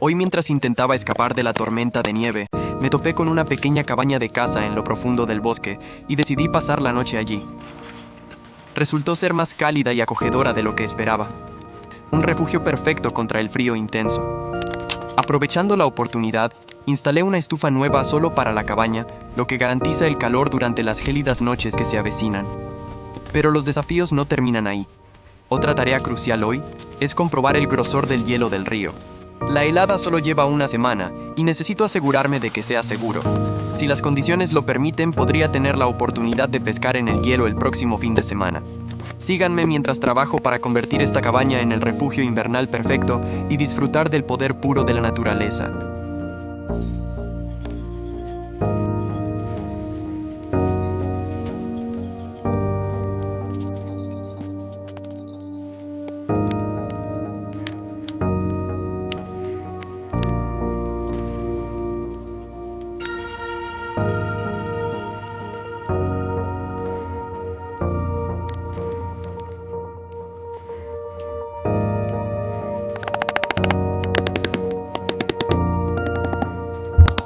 Hoy, mientras intentaba escapar de la tormenta de nieve, me topé con una pequeña cabaña de caza en lo profundo del bosque y decidí pasar la noche allí. Resultó ser más cálida y acogedora de lo que esperaba. Un refugio perfecto contra el frío intenso. Aprovechando la oportunidad, instalé una estufa nueva solo para la cabaña, lo que garantiza el calor durante las gélidas noches que se avecinan. Pero los desafíos no terminan ahí. Otra tarea crucial hoy es comprobar el grosor del hielo del río. La helada solo lleva una semana y necesito asegurarme de que sea seguro. Si las condiciones lo permiten, podría tener la oportunidad de pescar en el hielo el próximo fin de semana. Síganme mientras trabajo para convertir esta cabaña en el refugio invernal perfecto y disfrutar del poder puro de la naturaleza.